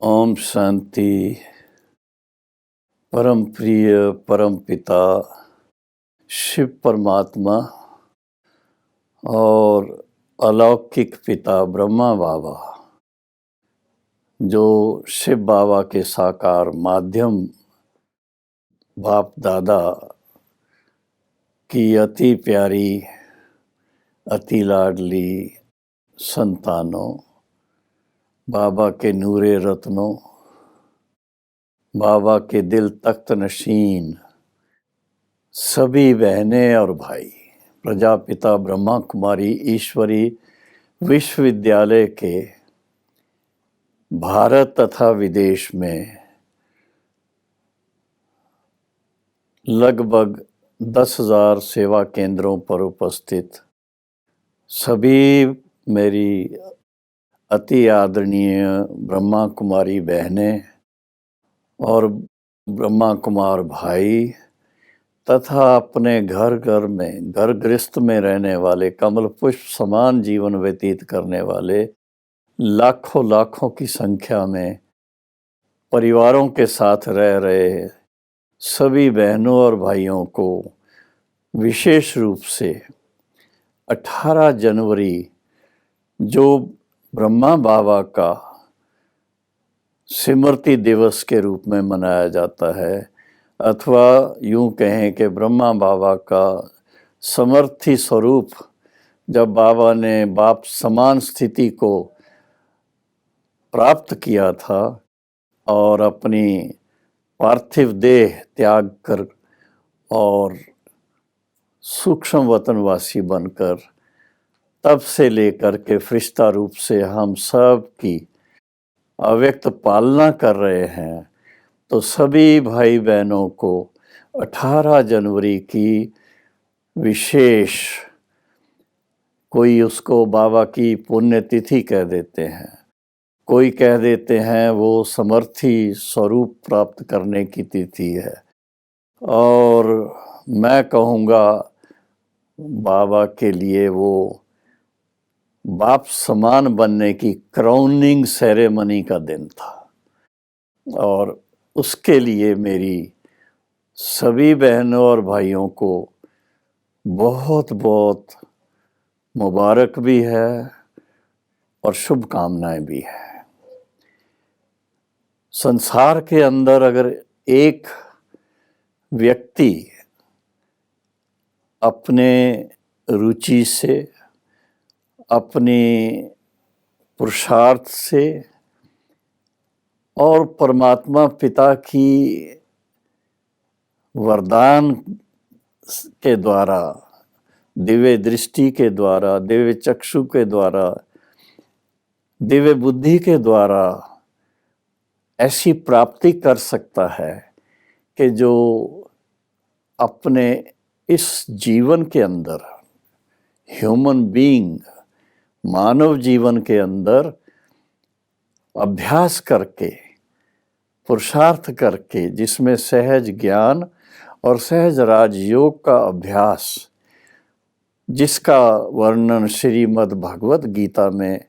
ओम शांति। परम प्रिय परम पिता शिव परमात्मा और अलौकिक पिता ब्रह्मा बाबा, जो शिव बाबा के साकार माध्यम बाप दादा की अति प्यारी अति लाडली संतानों, बाबा के नूरे रत्नों, बाबा के दिल तख्त नशीन सभी बहनें और भाई, प्रजापिता ब्रह्मा कुमारी ईश्वरी विश्वविद्यालय के भारत तथा विदेश में लगभग 10,000 सेवा केंद्रों पर उपस्थित सभी मेरी अति आदरणीय ब्रह्मा कुमारी बहनें और ब्रह्मा कुमार भाई तथा अपने घर घर में घर गृहस्थ में रहने वाले कमल पुष्प समान जीवन व्यतीत करने वाले लाखों लाखों की संख्या में परिवारों के साथ रह रहे सभी बहनों और भाइयों को विशेष रूप से 18 जनवरी जो ब्रह्मा बाबा का स्मृति दिवस के रूप में मनाया जाता है, अथवा यूं कहें कि ब्रह्मा बाबा का समर्थी स्वरूप, जब बाबा ने बाप समान स्थिति को प्राप्त किया था और अपनी पार्थिव देह त्याग कर और सूक्ष्म वतनवासी बनकर तब से लेकर के फरिश्ता रूप से हम सब की अव्यक्त पालना कर रहे हैं, तो सभी भाई बहनों को 18 जनवरी की विशेष, कोई उसको बाबा की पुण्यतिथि कह देते हैं, कोई कह देते हैं वो समर्थी स्वरूप प्राप्त करने की तिथि है, और मैं कहूँगा बाबा के लिए वो बाप समान बनने की क्राउनिंग सेरेमनी का दिन था। और उसके लिए मेरी सभी बहनों और भाइयों को बहुत बहुत मुबारक भी है और शुभकामनाएं भी है। संसार के अंदर अगर एक व्यक्ति अपने रुचि से, अपने पुरुषार्थ से और परमात्मा पिता की वरदान के द्वारा, दिव्य दृष्टि के द्वारा, दिव्य चक्षु के द्वारा, दिव्य बुद्धि के द्वारा ऐसी प्राप्ति कर सकता है कि जो अपने इस जीवन के अंदर, ह्यूमन बीइंग, मानव जीवन के अंदर अभ्यास करके, पुरुषार्थ करके, जिसमें सहज ज्ञान और सहज राजयोग का अभ्यास, जिसका वर्णन श्रीमद् भगवत गीता में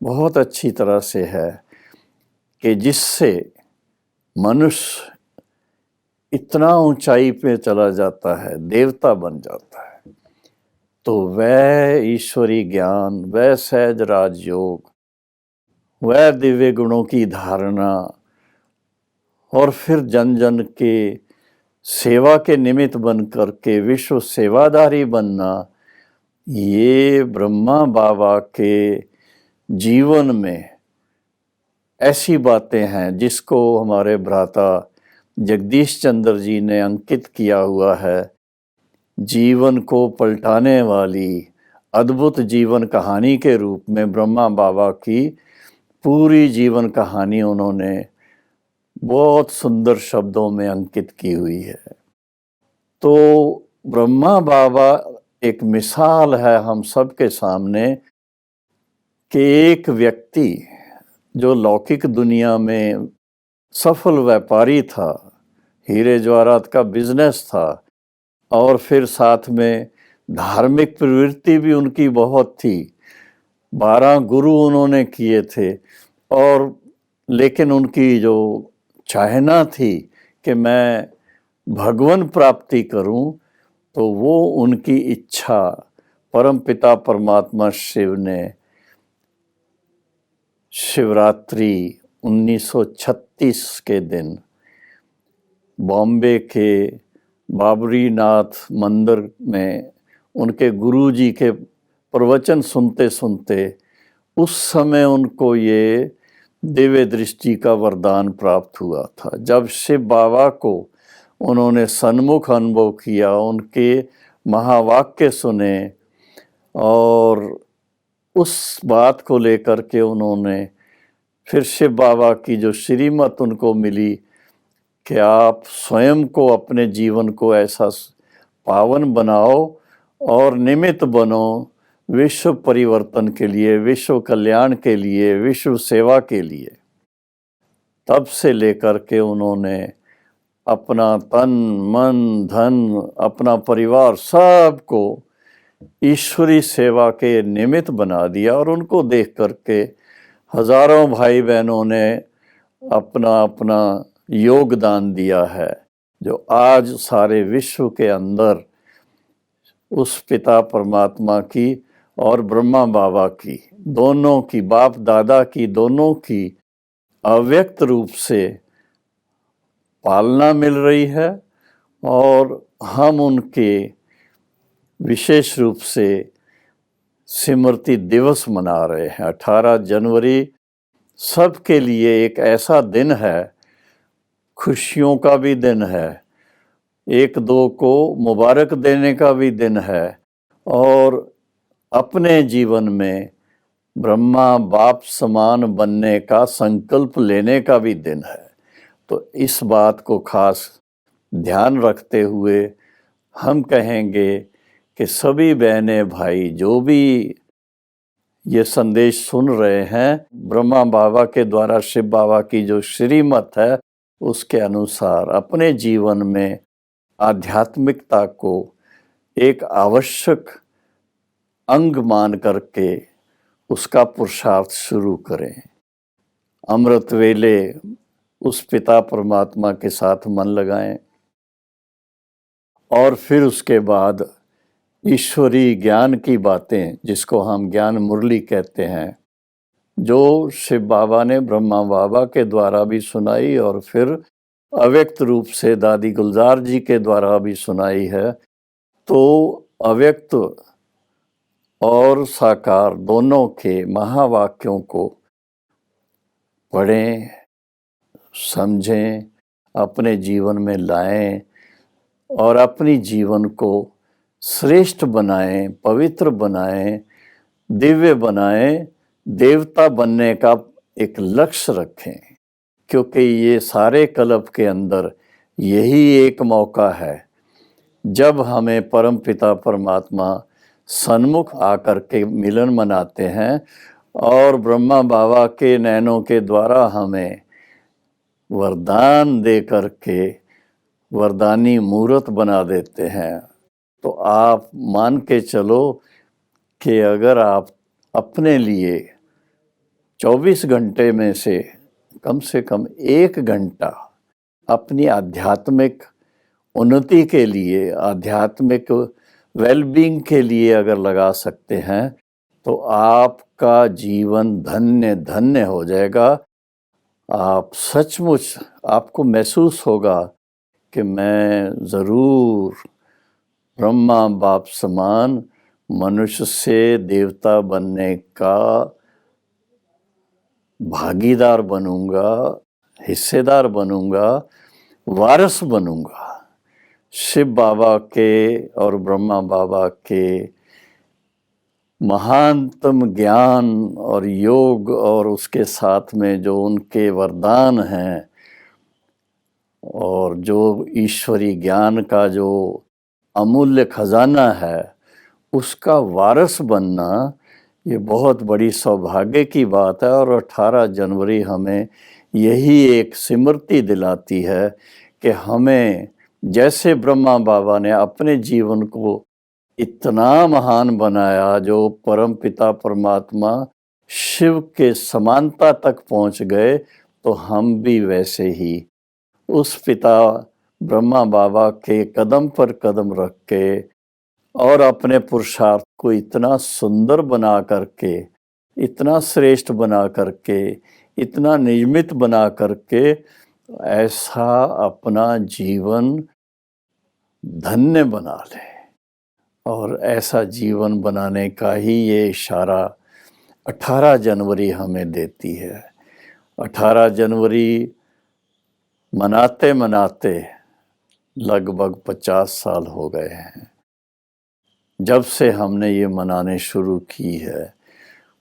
बहुत अच्छी तरह से है, कि जिससे मनुष्य इतना ऊंचाई पे चला जाता है, देवता बन जाता है, तो वह ईश्वरी ज्ञान, वह सहज राजयोग, वह दिव्य गुणों की धारणा और फिर जन जन के सेवा के निमित्त बनकर के विश्व सेवादारी बनना, ये ब्रह्मा बाबा के जीवन में ऐसी बातें हैं जिसको हमारे भ्राता जगदीश चंद्र जी ने अंकित किया हुआ है। जीवन को पलटाने वाली अद्भुत जीवन कहानी के रूप में ब्रह्मा बाबा की पूरी जीवन कहानी उन्होंने बहुत सुंदर शब्दों में अंकित की हुई है। तो ब्रह्मा बाबा एक मिसाल है हम सब के सामने कि एक व्यक्ति जो लौकिक दुनिया में सफल व्यापारी था, हीरे जवाहरात का बिजनेस था, और फिर साथ में धार्मिक प्रवृत्ति भी उनकी बहुत थी, 12 गुरु उन्होंने किए थे, और लेकिन उनकी जो चाहना थी कि मैं भगवन प्राप्ति करूं, तो वो उनकी इच्छा परम पिता परमात्मा शिव ने शिवरात्रि 1936 के दिन बॉम्बे के बाबरी नाथ मंदिर में उनके गुरुजी के प्रवचन सुनते सुनते उस समय उनको ये दिव्य दृष्टि का वरदान प्राप्त हुआ था। जब शिव बाबा को उन्होंने सन्मुख अनुभव किया, उनके महावाक्य सुने और उस बात को लेकर के उन्होंने फिर शिव बाबा की जो श्रीमत उनको मिली कि आप स्वयं को अपने जीवन को ऐसा पावन बनाओ और निमित्त बनो विश्व परिवर्तन के लिए, विश्व कल्याण के लिए, विश्व सेवा के लिए। तब से लेकर के उन्होंने अपना तन मन धन, अपना परिवार सबको ईश्वरी सेवा के निमित्त बना दिया और उनको देख करके हजारों भाई बहनों ने अपना अपना योगदान दिया है, जो आज सारे विश्व के अंदर उस पिता परमात्मा की और ब्रह्मा बाबा की, दोनों की, बाप दादा की, दोनों की अव्यक्त रूप से पालना मिल रही है और हम उनके विशेष रूप से स्मृति दिवस मना रहे हैं। 18 जनवरी सबके लिए एक ऐसा दिन है, खुशियों का भी दिन है, एक दो को मुबारक देने का भी दिन है और अपने जीवन में ब्रह्मा बाप समान बनने का संकल्प लेने का भी दिन है। तो इस बात को खास ध्यान रखते हुए हम कहेंगे कि सभी बहनें भाई जो भी ये संदेश सुन रहे हैं, ब्रह्मा बाबा के द्वारा शिव बाबा की जो श्रीमत है उसके अनुसार अपने जीवन में आध्यात्मिकता को एक आवश्यक अंग मान करके उसका पुरुषार्थ शुरू करें। अमृत वेले उस पिता परमात्मा के साथ मन लगाएं और फिर उसके बाद ईश्वरी ज्ञान की बातें, जिसको हम ज्ञान मुरली कहते हैं, जो शिव बाबा ने ब्रह्मा बाबा के द्वारा भी सुनाई और फिर अव्यक्त रूप से दादी गुलजार जी के द्वारा भी सुनाई है, तो अव्यक्त और साकार दोनों के महावाक्यों को पढ़ें, समझें, अपने जीवन में लाएं और अपनी जीवन को श्रेष्ठ बनाएं, पवित्र बनाएं, दिव्य बनाएं, देवता बनने का एक लक्ष्य रखें, क्योंकि ये सारे कल्प के अंदर यही एक मौका है जब हमें परम पिता परमात्मा सन्मुख आकर के मिलन मनाते हैं और ब्रह्मा बाबा के नैनों के द्वारा हमें वरदान दे करके वरदानी मूर्त बना देते हैं। तो आप मान के चलो कि अगर आप अपने लिए 24 घंटे में से कम 1 घंटा अपनी आध्यात्मिक उन्नति के लिए, आध्यात्मिक वेलबींग के लिए अगर लगा सकते हैं, तो आपका जीवन धन्य धन्य हो जाएगा। आप सचमुच, आपको महसूस होगा कि मैं ज़रूर ब्रह्मा बाप समान मनुष्य से देवता बनने का भागीदार बनूंगा, हिस्सेदार बनूंगा, वारिस बनूंगा। शिव बाबा के और ब्रह्मा बाबा के महानतम ज्ञान और योग और उसके साथ में जो उनके वरदान हैं और जो ईश्वरी ज्ञान का जो अमूल्य खजाना है, उसका वारिस बनना ये बहुत बड़ी सौभाग्य की बात है। और 18 जनवरी हमें यही एक स्मृति दिलाती है कि हमें जैसे ब्रह्मा बाबा ने अपने जीवन को इतना महान बनाया, जो परम पिता परमात्मा शिव के समानता तक पहुंच गए, तो हम भी वैसे ही उस पिता ब्रह्मा बाबा के कदम पर कदम रख के और अपने पुरुषार्थ को इतना सुंदर बना करके, इतना श्रेष्ठ बना करके, इतना नियमित बना करके ऐसा अपना जीवन धन्य बना ले। और ऐसा जीवन बनाने का ही ये इशारा 18 जनवरी हमें देती है। 18 जनवरी मनाते मनाते लगभग 50 साल हो गए हैं जब से हमने ये मनाने शुरू की है।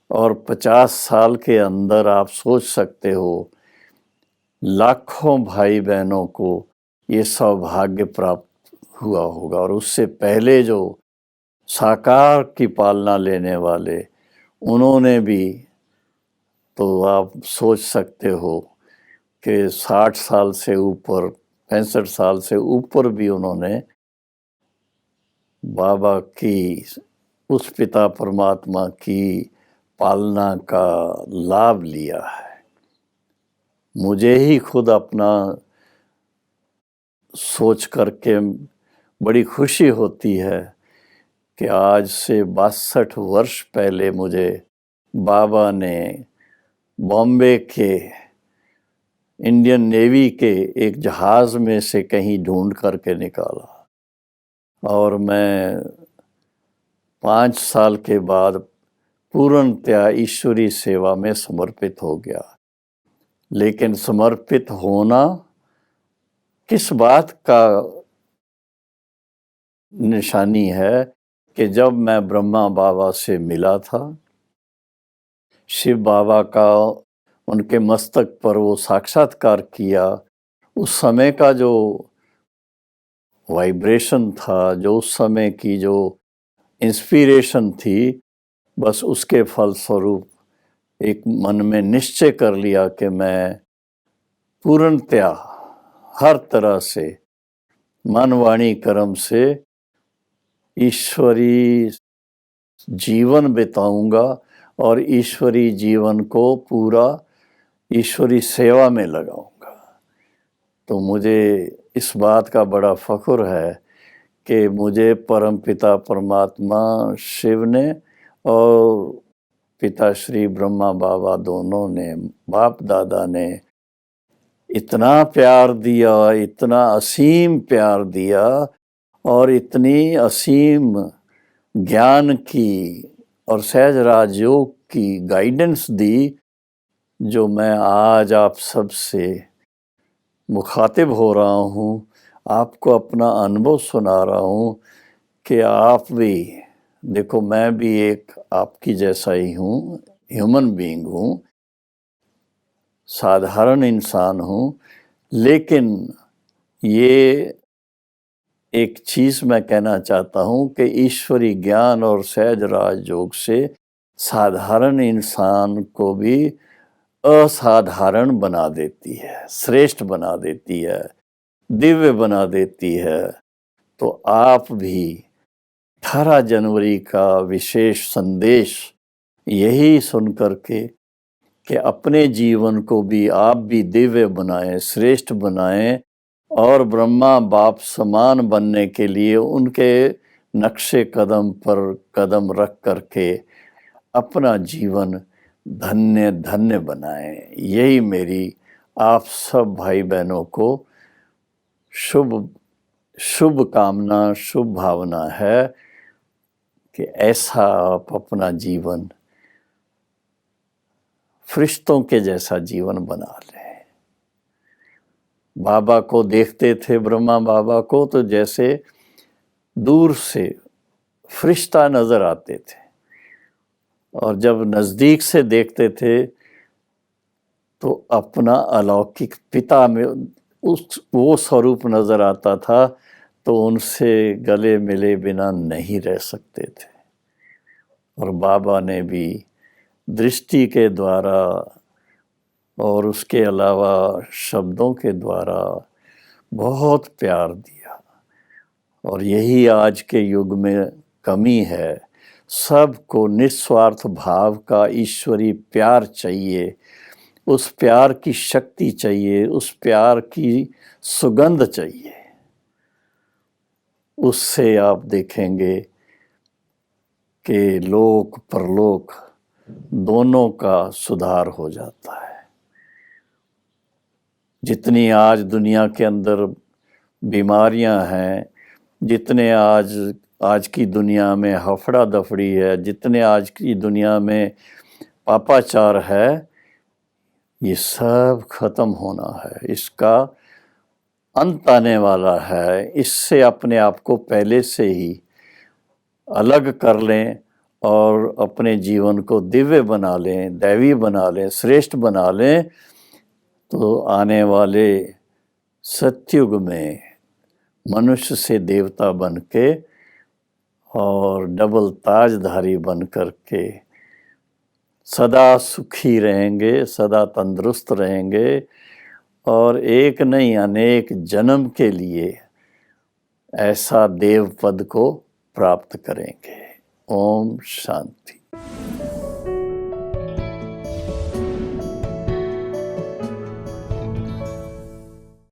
और 50 साल के अंदर आप सोच सकते हो लाखों भाई बहनों को ये सौभाग्य प्राप्त हुआ होगा। और उससे पहले जो साकार की पालना लेने वाले, उन्होंने भी, तो आप सोच सकते हो कि 60 साल से ऊपर, 65 साल से ऊपर भी उन्होंने बाबा की, उस पिता परमात्मा की पालना का लाभ लिया है। मुझे ही खुद अपना सोच करके बड़ी खुशी होती है कि आज से 62 वर्ष पहले मुझे बाबा ने बॉम्बे के इंडियन नेवी के एक जहाज़ में से कहीं ढूंढ करके निकाला और मैं 5 साल के बाद पूर्णतया ईश्वरी सेवा में समर्पित हो गया। लेकिन समर्पित होना किस बात का निशानी है कि जब मैं ब्रह्मा बाबा से मिला था, शिव बाबा का उनके मस्तक पर वो साक्षात्कार किया, उस समय का जो वाइब्रेशन था, जो उस समय की जो इंस्पिरेशन थी, बस उसके फलस्वरूप एक मन में निश्चय कर लिया कि मैं पूर्णतया हर तरह से मन वाणी कर्म से ईश्वरी जीवन बिताऊंगा और ईश्वरी जीवन को पूरा ईश्वरी सेवा में लगाऊंगा। तो मुझे इस बात का बड़ा फख्र है कि मुझे परमपिता परमात्मा शिव ने और पिता श्री ब्रह्मा बाबा दोनों ने, बाप दादा ने इतना प्यार दिया, इतना असीम प्यार दिया और इतनी असीम ज्ञान की और सहज राजयोग की गाइडेंस दी, जो मैं आज आप सबसे मुखातिब हो रहा हूँ, आपको अपना अनुभव सुना रहा हूँ कि आप भी देखो, मैं भी एक आपकी जैसा ही हूँ, ह्यूमन बीइंग हूँ, साधारण इंसान हूँ। लेकिन ये एक चीज़ मैं कहना चाहता हूँ कि ईश्वरी ज्ञान और सहज राजयोग से साधारण इंसान को भी असाधारण बना देती है, श्रेष्ठ बना देती है, दिव्य बना देती है। तो आप भी 18 जनवरी का विशेष संदेश यही सुन करके कि अपने जीवन को भी आप भी दिव्य बनाएं, श्रेष्ठ बनाएं और ब्रह्मा बाप समान बनने के लिए उनके नक्शे कदम पर कदम रख करके अपना जीवन धन्य धन्य बनाएं। यही मेरी आप सब भाई बहनों को शुभ कामना, शुभ भावना है कि ऐसा आप अपना जीवन फरिश्तों के जैसा जीवन बना लें। बाबा को देखते थे, ब्रह्मा बाबा को, तो जैसे दूर से फरिश्ता नजर आते थे, और जब नज़दीक से देखते थे तो अपना अलौकिक पिता में वो स्वरूप नजर आता था, तो उनसे गले मिले बिना नहीं रह सकते थे। और बाबा ने भी दृष्टि के द्वारा और उसके अलावा शब्दों के द्वारा बहुत प्यार दिया। और यही आज के युग में कमी है, सबको निस्वार्थ भाव का ईश्वरी प्यार चाहिए। उस प्यार की शक्ति चाहिए, उस प्यार की सुगंध चाहिए। उससे आप देखेंगे कि लोक परलोक दोनों का सुधार हो जाता है। जितनी आज दुनिया के अंदर बीमारियां हैं, जितने आज की दुनिया में हफड़ा दफड़ी है, जितने आज की दुनिया में पापाचार है, ये सब खत्म होना है, इसका अंत आने वाला है। इससे अपने आप को पहले से ही अलग कर लें और अपने जीवन को दिव्य बना लें, दैवी बना लें, श्रेष्ठ बना लें, तो आने वाले सतयुग में मनुष्य से देवता बन के और डबल ताजधारी बन कर के सदा सुखी रहेंगे, सदा तंदुरुस्त रहेंगे और एक नहीं अनेक जन्म के लिए ऐसा देव पद को प्राप्त करेंगे। ओम शांति।